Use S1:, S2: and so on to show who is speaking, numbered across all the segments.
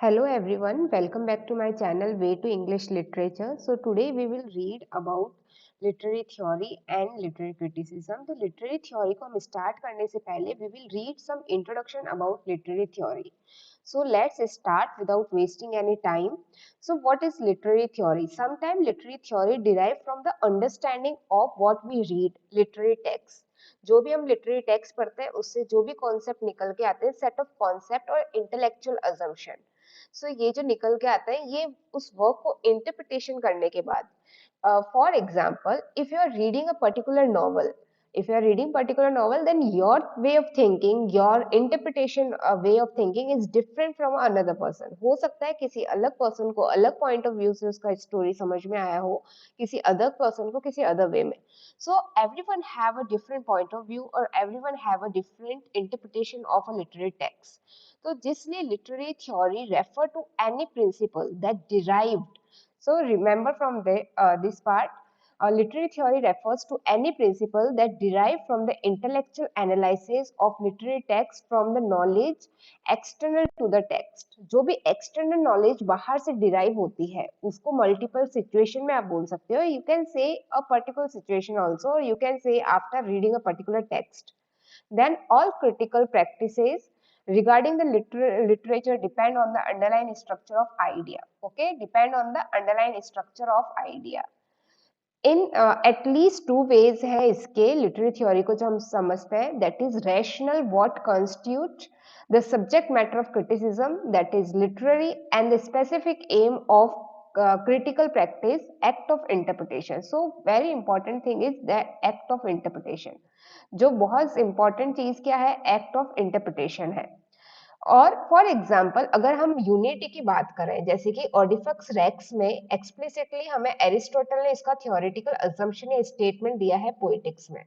S1: Hello everyone, welcome back to my channel Way to English Literature. So today we will read about literary theory and literary criticism. तो literary theory को हम start करने से पहले we will read some introduction about literary theory. So let's start without wasting any time. So what is literary theory? Sometimes literary theory derive from the understanding of what we read, literary text. जो भी हम literary text पढ़ते हैं उससे जो भी concept निकल के आते हैं सेट ऑफ कॉन्सेप्ट और इंटेलेक्चुअल अजम्पशन. सो ये जो निकल के आता है ये उस वर्क को इंटरप्रिटेशन करने के बाद for example if you are reading a particular novel, if you are reading particular novel, then your way of thinking, your interpretation way of thinking is different from another person. हो सकता है किसी अलग person को अलग point of view से उसका story समझ में आया हो, किसी other person को किसी other way में. So everyone have a different point of view or everyone have a different interpretation of a literary text. तो जिसलिए literary theory refer to any principle that derived. So remember from this part, literary theory refers to any principle that derive from the intellectual analysis of literary text from the knowledge external to the text. जो भी external knowledge बाहर से derive होती है उसको multiple situation में आप बोल सकते हो. You can say a particular situation also, or you can say after reading a particular text. Then all critical practices regarding the literature depend on the underlying structure of idea. Okay, depend on the underlying structure of idea. In at least two ways है इसके literary theory को जो हम समझते हैं, that is rational what constitute the subject matter of criticism, that is literary, and the specific aim of critical practice, act of interpretation. So very important thing is the act of interpretation. जो बहुत important चीज क्या है, act of interpretation है. और for example अगर हम unity की बात करें, जैसे कि ओडिफक्स रेक्स में एक्सप्लिसिटली हमें एरिस्टोटल ने इसका थियोरेटिकल अजम्पशन या स्टेटमेंट दिया है पोएटिक्स में.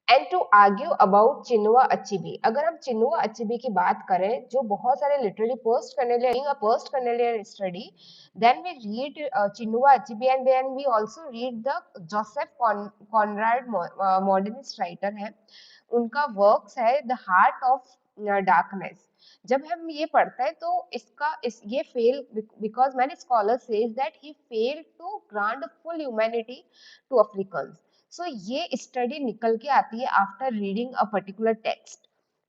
S1: And to argue about Chinua Achebe, अगर हम चिनुआ अचिबी की बात करें जो बहुत सारे लिटरेरी पोस्ट करने लिए study, then we read Chinua Achebe and then we also read the Joseph Conrad, modernist writer है, उनका वर्क्स है द हार्ट ऑफ डार्कनेस. जब हम ये पढ़ते हैं तो ये fail because many scholar says that he fail to grant full humanity to Africans. So ये स्टडी निकल के आती है after reading a particular text.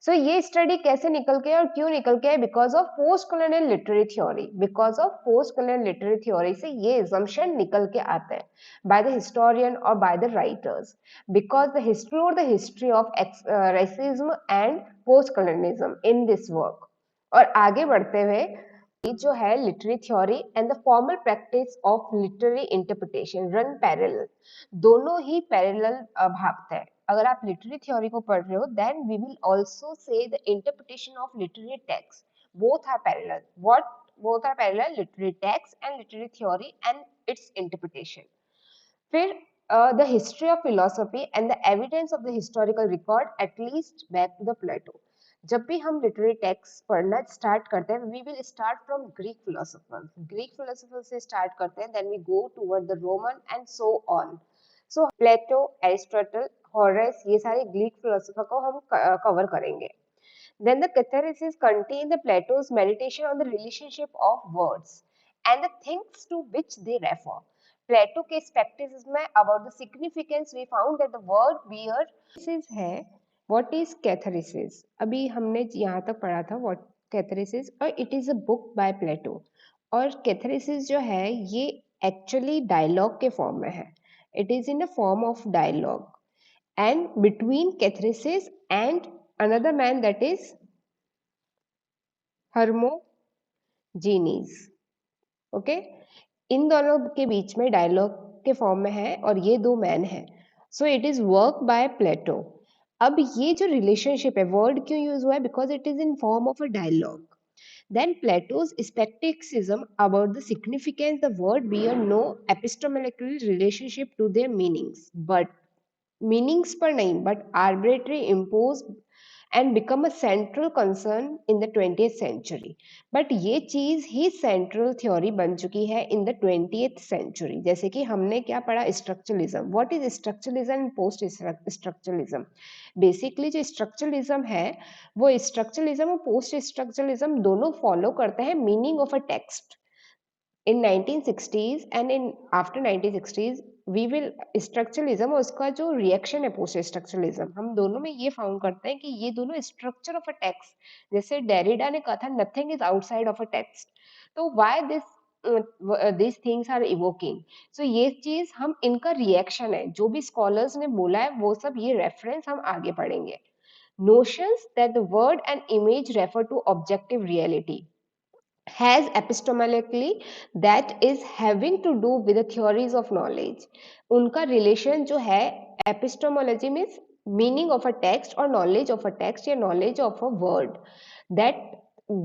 S1: So ये स्टडी कैसे निकल के और क्यों निकल के है? Because of post colonial literary theory. Because of post colonial literary theory से ये assumption निकल के आते हैं by the historian or by the writers, because the history of racism and post colonialism in this work. और आगे बढ़ते हुए ये जो है literary theory and the formal practice of literary interpretation run parallel. दोनों ही पैरेलल भागते हैं. अगर आप लिटरेरी थ्योरी को पढ़ रहे हो then we will also say the interpretation of literary text. Both are parallel. What both are parallel? Literary text and literary theory and its interpretation. फिर the history of philosophy and the evidence of the historical record at least back to the Plato. जब भी हम literary text पढ़ना start करते हैं we will start from Greek philosopher से start करते हैं, then we go toward the Roman and so on. So Plato, Aristotle, Horace, ये सारे ग्रीक फिलोसफर को हम कवर करेंगे. Then the catharsis contain the Plato's meditation on the relationship of words and the things to which they refer. प्लेटो के स्पेक्टिस में about the significance we found that the word bear है. What is catharsis? अभी हमने यहाँ तक पढ़ा था व्हाट कैथारिसिस, और it is a book by Plato. और कैथारिसिस जो है ये एक्चुअली डायलॉग के फॉर्म में है. It is in a form of dialogue and between Catharisis and another man, that is Hermogenes. Okay, इन दोनों के बीच में डायलॉग के फॉर्म में है और ये दो मैन है. So it is work by Plato. अब ये जो रिलेशनशिप है, वर्ड क्यों यूज हुआ है? Because it is in form of a dialogue. Then Plato's skepticism about the significance the word bear no epistemological relationship to their meanings, but meanings पर नहीं but arbitrary impose and become a central concern in the 20th century. But ये चीज ही central theory बन चुकी है in the 20th century. जैसे कि हमने क्या पढ़ा, structuralism. What is structuralism and post structuralism? Basically जो स्ट्रक्चरलिज्म है वो स्ट्रक्चरलिज्म और पोस्ट स्ट्रक्चरलिज्म दोनों फॉलो करते हैं meaning of a text. In 1960s and in after 1960s we will structuralism और उसका जो रिएक्शन है पोस्ट स्ट्रक्चरलिज्म, हम दोनों में ये फाउंड करते हैं कि ये दोनों स्ट्रक्चर ऑफ अ टेक्स्ट, जैसे डेरिडा ने कहा था nothing is outside of a text, तो why this things are evoking. So ये चीज हम इनका रिएक्शन है, जो भी स्कॉलर्स ने बोला है वो सब ये रेफरेंस हम आगे पढ़ेंगे। Notions that the word and image refer to objective reality has epistemologically that is having to do with the theories of knowledge। उनका रिलेशन जो है epistemology means meaning of a text or knowledge of a text या knowledge of a word that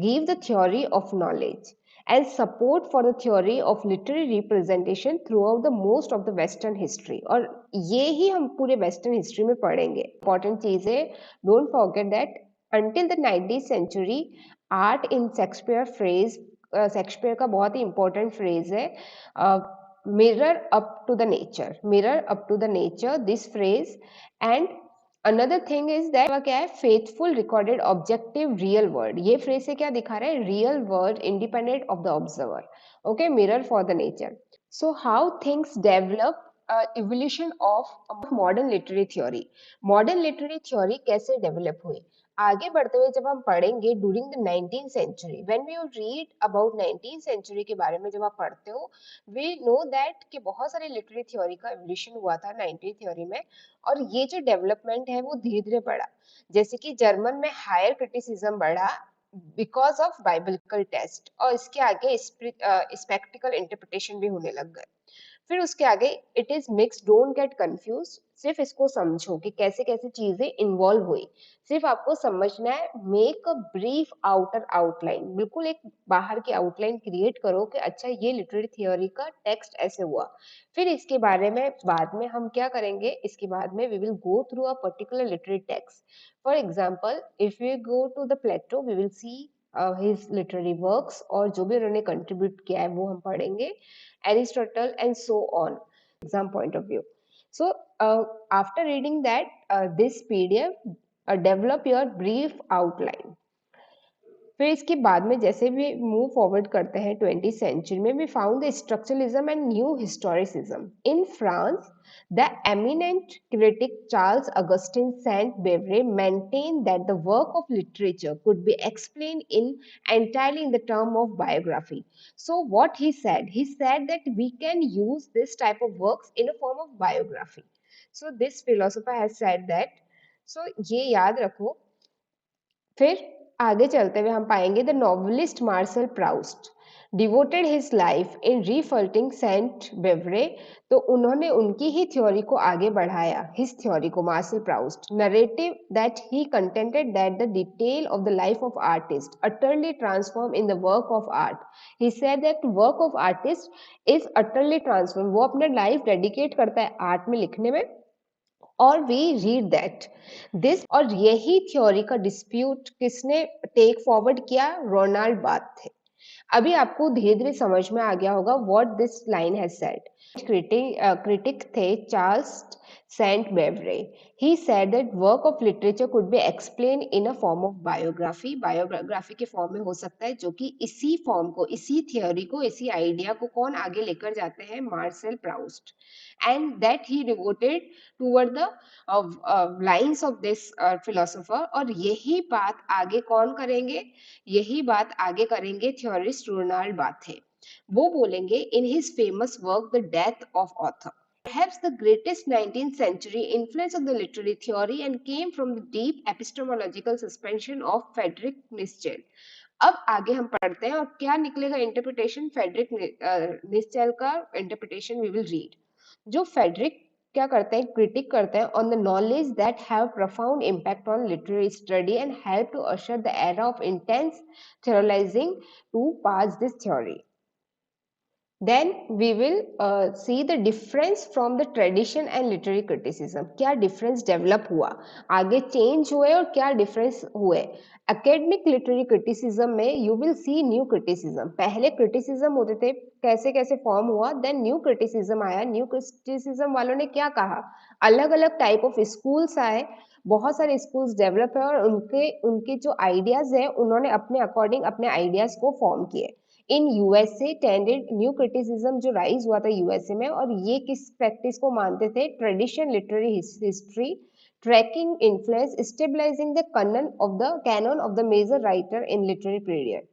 S1: give the theory of knowledge and support for the theory of literary representation throughout the most of the western history। और ये ही हम पूरे western history में पढ़ेंगे। important चीज है, don't forget that until the 19th century art in Shakespeare phrase, Shakespeare का बहुत ही इंपॉर्टेंट फ्रेज है, mirror up to the nature, mirror up to the nature, this phrase. And another thing is that क्या है, faithful recorded objective real world. ये phrase से क्या दिखा रहा है, real world independent of the observer. Okay, mirror for the nature. So how things develop, evolution of modern literary theory. Modern literary theory कैसे develop हुई, आगे बढ़ते हुए जब हम पढ़ेंगे during the 19th century, when we read about 19th century के बारे में जब आप पढ़ते हो, वी नो दैट कि बहुत सारे लिटरेरी थ्योरी का एवोल्यूशन हुआ था 19th थ्योरी में, और ये जो डेवलपमेंट है वो धीरे धीरे बढ़ा। जैसे कि जर्मन में हायर क्रिटिसिज्म बढ़ा बिकॉज ऑफ बाइबलिकल टेस्ट, और इसके आगे स्पेक्टिकल इंटरप्रिटेशन भी होने लग गए। फिर उसके आगे it is mix, don't get confuse, सिर्फ इसको समझो कि कैसे कैसे चीजें इन्वॉल्व हुई। सिर्फ आपको समझना है, make a brief outer outline, बिल्कुल एक बाहर की आउटलाइन क्रिएट करो कि अच्छा ये लिटरेरी थ्योरी का टेक्स्ट ऐसे हुआ। फिर इसके बारे में बाद में हम क्या करेंगे, इसके बाद में we will go through a particular literary text. For example if you go to the Plato, we will see his literary works, और जो भी उन्होंने कंट्रीब्यूट किया है वो हम पढ़ेंगे, Aristotle and so on, exam point of view। So after reading that this PDF, develop your brief outline। फिर इसके बाद में जैसे भी मूव फॉरवर्ड करते हैं 20th सेंचुरी में, we found the structuralism and new historicism in France. The eminent critic Charles Augustin Sainte Beuve maintained that the work of literature could be explained in entirely in the term of biography। So what he said that we can use this type of works in a form of biography। So this philosopher has said that। So ये याद रखो। फिर आगे चलते हुए हम पाएंगे the novelist Marcel Proust devoted his life in refuting Sainte Beuve. तो उन्होंने उनकी ही थ्योरी को आगे बढ़ाया, हिज थ्योरी को, Marcel Proust narrative that he contended that the detail of the life of artist utterly transform in the work of art. He said that work of artist is utterly transform, वो अपना life dedicate करता है art में लिखने में, और we read that this. और यही थ्योरी का डिस्प्यूट किसने टेक फॉरवर्ड किया, रोनाल्ड बाथ थे। अभी आपको धीरे धीरे समझ में आ गया होगा what this line has said. Critic थे Charles Sainte Beuve. He said that work of literature could be explain in a form of biography, biography के फॉर्म में हो सकता है, जो कि इसी फॉर्म को, इसी थ्योरी को, इसी आइडिया को कौन आगे लेकर जाते हैं, Marcel Proust. And that he devoted toward the lines of this philosopher. और यही बात आगे कौन करेंगे, यही बात आगे करेंगे थ्योरिस्ट रोनाल्ड बाथे। वो बोलेंगे in his famous work the death of author, perhaps the greatest 19th century influence of the literary theory and came from the deep epistemological suspension of Friedrich Nietzsche। अब आगे हम पढ़ते हैं और क्या निकलेगा इंटरप्रिटेशन, फेडरिक निश्चल का interpretation we will read. जो फेडरिक क्या करते हैं, क्रिटिक करते हैं on the knowledge that have profound impact on literary study and help to usher the era of intense theorizing to pass this theory. Then we will see the difference from the tradition and literary criticism. क्या difference develop हुआ, आगे change हुए और क्या difference हुए. Academic literary criticism में you will see new criticism. पहले criticism होते थे, कैसे कैसे फॉर्म हुआ, देन न्यू क्रिटिसिज्म आया. न्यू क्रिटिसिज्म वालों ने क्या कहा, अलग अलग टाइप ऑफ स्कूल्स आए, बहुत सारे स्कूल्स डेवलप है और उनके उनके जो आइडियाज है उन्होंने अपने अकॉर्डिंग अपने आइडियाज को फॉर्म किए. In USA tended new criticism जो राइज हुआ था यूएसए में, और ये किस प्रैक्टिस को मानते थे, tradition literary history, tracking influence, stabilizing the canon of the major writer in literary period,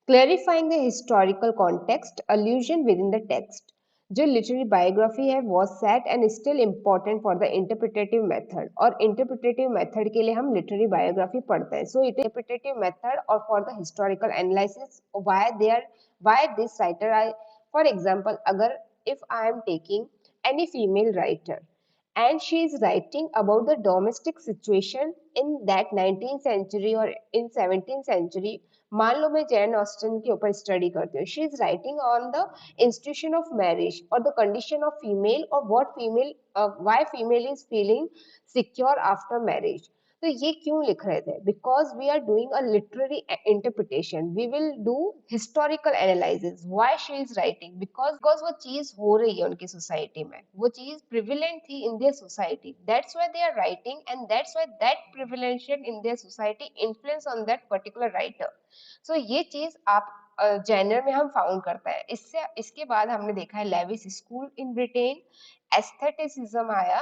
S1: clarifying the historical context, allusion within the text. जो लिटरेरी बायोग्राफी है वो set and still important for the interpretative method, और interpretative method के लिए हम literary biography पढ़ते हैं. So interpretative method और for the historical analysis why this writer I. For example, अगर if I am taking any female writer and she is writing about the domestic situation in that 19th century or in 17th century. मान लो मैं Jain Austin के ऊपर study करती हूँ. She is writing on the institution of marriage और the condition of female, और what female, why female is feeling secure after marriage. तो ये क्यों लिख रहे थे, because we are doing a literary interpretation. We will do historical analysis. Why she is writing, because वो चीज हो रही है उनकी सोसाइटी में, वो चीज प्रिविलेंट थी in their society, that's why they are writing, and that's why that prevalence in their society influence on that particular writer. So ये चीज आप जेनर में हम फाउंड करता है. इससे इसके बाद हमने देखा है Leavis school in Britain, aestheticism आया.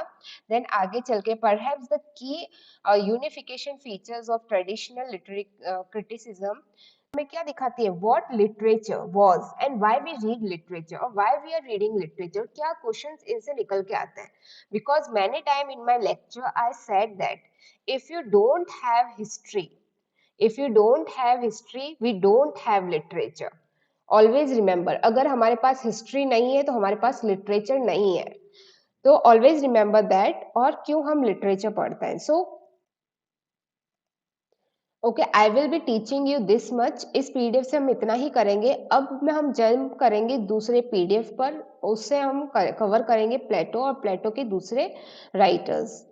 S1: देन आगे चल के परहैप्स द की unification features of traditional literary criticism में क्या दिखाती है, what literature was and why we read literature, और why we are reading literature, क्या क्वेश्चंस इनसे निकल के आते हैं. Because many time in my lecture I said that if you don't have history if you don't have history we don't have literature. Always remember, अगर हमारे पास history नहीं है तो हमारे पास लिटरेचर नहीं है. तो ऑलवेज रिमेंबर दैट. और क्यों हम लिटरेचर पढ़ते हैं. So okay, I will be teaching you this much. इस पीडीएफ से हम इतना ही करेंगे. अब में हम जंप करेंगे दूसरे पीडीएफ पर, उससे हम कवर करेंगे प्लेटो और प्लेटो के दूसरे राइटर्स.